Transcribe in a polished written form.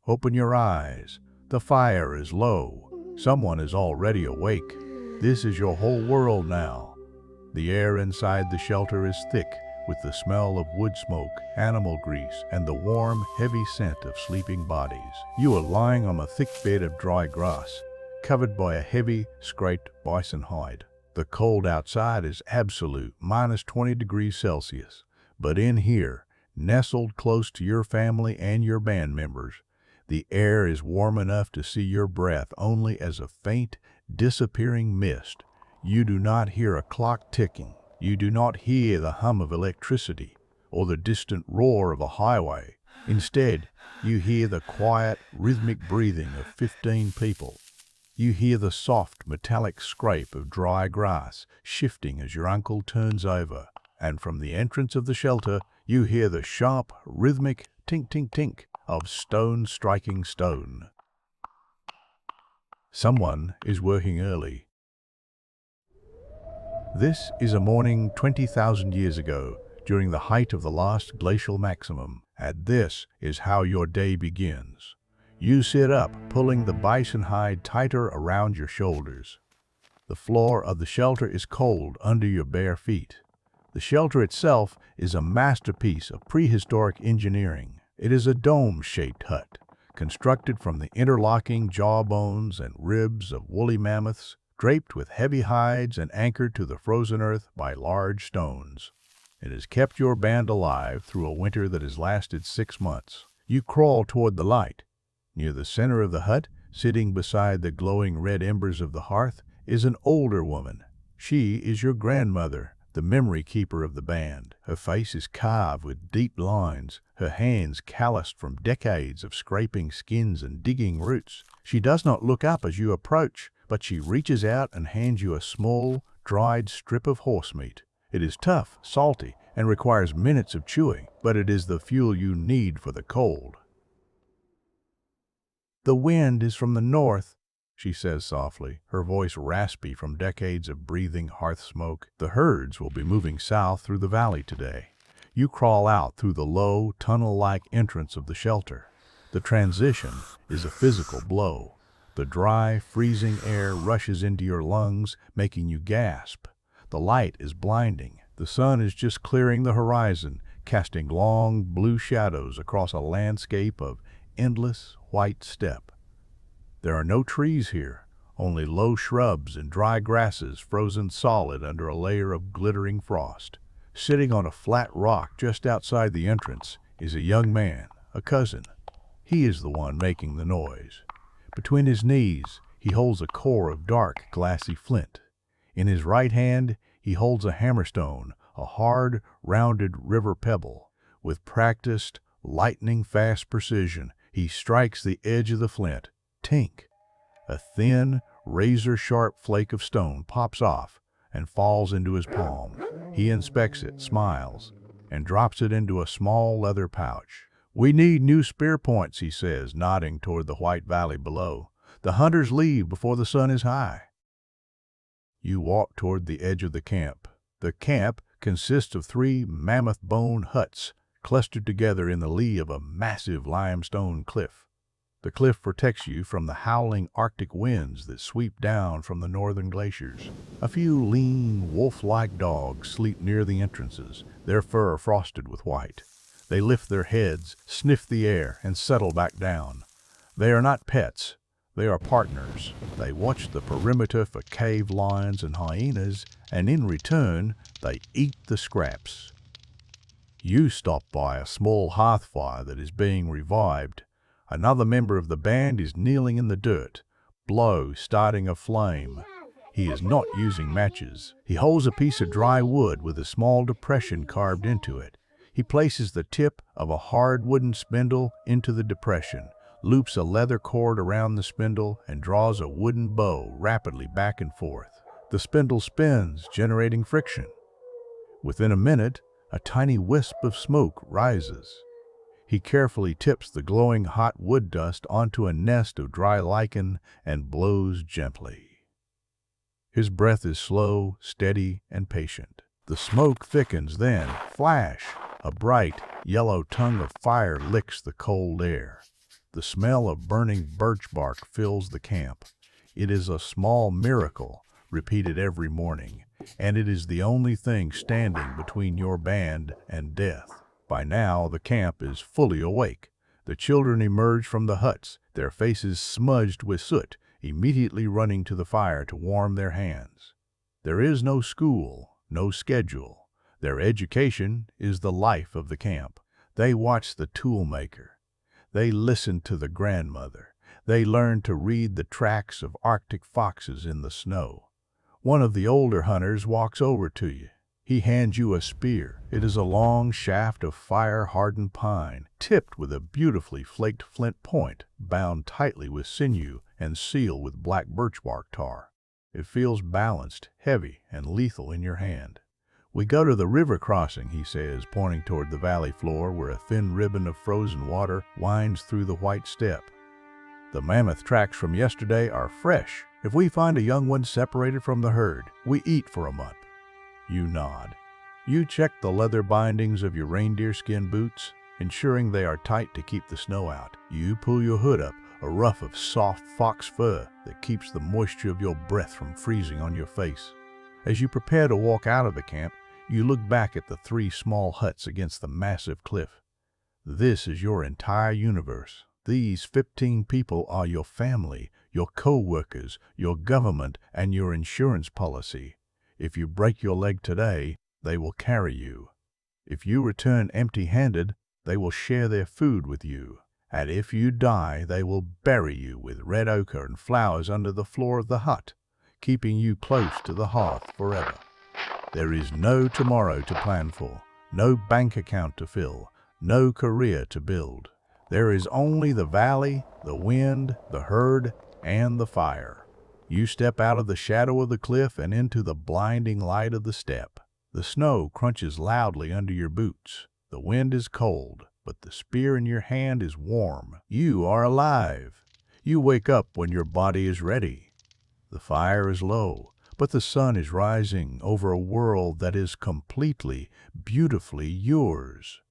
Open your eyes. The fire is low. Someone is already awake. This is your whole world now. The air inside the shelter is thick with the smell of wood smoke, animal grease, and the warm, heavy scent of sleeping bodies. You are lying on a thick bed of dry grass, covered by a heavy, scraped bison hide. The cold outside is absolute, -20 degrees Celsius. But in here, nestled close to your family and your band members, the air is warm enough to see your breath only as a faint, disappearing mist. You do not hear a clock ticking. You do not hear the hum of electricity or the distant roar of a highway. Instead, you hear the quiet, rhythmic breathing of 15 people. You hear the soft, metallic scrape of dry grass shifting as your uncle turns over. And from the entrance of the shelter, you hear the sharp, rhythmic tink-tink-tink of stone striking stone. Someone is working early. This is a morning 20,000 years ago, during the height of the Last Glacial Maximum, and this is how your day begins. You sit up, pulling the bison hide tighter around your shoulders. The floor of the shelter is cold under your bare feet. The shelter itself is a masterpiece of prehistoric engineering. It is a dome-shaped hut, constructed from the interlocking jawbones and ribs of woolly mammoths, draped with heavy hides and anchored to the frozen earth by large stones. It has kept your band alive through a winter that has lasted 6 months. You crawl toward the light. Near the center of the hut, sitting beside the glowing red embers of the hearth, is an older woman. She is your grandmother, the memory keeper of the band. Her face is carved with deep lines, her hands calloused from decades of scraping skins and digging roots. She does not look up as you approach, but she reaches out and hands you a small, dried strip of horse meat. It is tough, salty, and requires minutes of chewing, but it is the fuel you need for the cold. "The wind is from the north," she says softly, her voice raspy from decades of breathing hearth smoke. "The herds will be moving south through the valley today." You crawl out through the low, tunnel-like entrance of the shelter. The transition is a physical blow. The dry, freezing air rushes into your lungs, making you gasp. The light is blinding. The sun is just clearing the horizon, casting long, blue shadows across a landscape of endless, white steppe. There are no trees here, only low shrubs and dry grasses frozen solid under a layer of glittering frost. Sitting on a flat rock just outside the entrance is a young man, a cousin. He is the one making the noise. Between his knees, he holds a core of dark, glassy flint. In his right hand, he holds a hammerstone, a hard, rounded river pebble. With practiced, lightning-fast precision, he strikes the edge of the flint. Tink! A thin, razor-sharp flake of stone pops off and falls into his palm. He inspects it, smiles, and drops it into a small leather pouch. "We need new spear points," he says, nodding toward the white valley below. "The hunters leave before the sun is high." You walk toward the edge of the camp. The camp consists of 3 mammoth bone huts clustered together in the lee of a massive limestone cliff. The cliff protects you from the howling Arctic winds that sweep down from the northern glaciers. A few lean, wolf-like dogs sleep near the entrances, their fur frosted with white. They lift their heads, sniff the air, and settle back down. They are not pets. They are partners. They watch the perimeter for cave lions and hyenas, and in return, they eat the scraps. You stop by a small hearth fire that is being revived. Another member of the band is kneeling in the dirt, blow starting a flame. He is not using matches. He holds a piece of dry wood with a small depression carved into it. He places the tip of a hard wooden spindle into the depression, loops a leather cord around the spindle, and draws a wooden bow rapidly back and forth. The spindle spins, generating friction. Within a minute, a tiny wisp of smoke rises. He carefully tips the glowing hot wood dust onto a nest of dry lichen and blows gently. His breath is slow, steady, and patient. The smoke thickens, then, flash! A bright, yellow tongue of fire licks the cold air. The smell of burning birch bark fills the camp. It is a small miracle, repeated every morning, and it is the only thing standing between your band and death. By now, the camp is fully awake. The children emerge from the huts, their faces smudged with soot, immediately running to the fire to warm their hands. There is no school, no schedule. Their education is the life of the camp. They watch the toolmaker. They listen to the grandmother. They learn to read the tracks of Arctic foxes in the snow. One of the older hunters walks over to you. He hands you a spear. It is a long shaft of fire-hardened pine, tipped with a beautifully flaked flint point, bound tightly with sinew and sealed with black birch bark tar. It feels balanced, heavy, and lethal in your hand. "We go to the river crossing," he says, pointing toward the valley floor where a thin ribbon of frozen water winds through the white steppe. "The mammoth tracks from yesterday are fresh. If we find a young one separated from the herd, we eat for a month." You nod. You check the leather bindings of your reindeer skin boots, ensuring they are tight to keep the snow out. You pull your hood up, a ruff of soft fox fur that keeps the moisture of your breath from freezing on your face. As you prepare to walk out of the camp, you look back at the 3 small huts against the massive cliff. This is your entire universe. These 15 people are your family, your co-workers, your government, and your insurance policy. If you break your leg today, they will carry you. If you return empty-handed, they will share their food with you. And if you die, they will bury you with red ochre and flowers under the floor of the hut, keeping you close to the hearth forever. There is no tomorrow to plan for, no bank account to fill, no career to build. There is only the valley, the wind, the herd, and the fire. You step out of the shadow of the cliff and into the blinding light of the steppe. The snow crunches loudly under your boots. The wind is cold, but the spear in your hand is warm. You are alive. You wake up when your body is ready. The fire is low, but the sun is rising over a world that is completely, beautifully yours.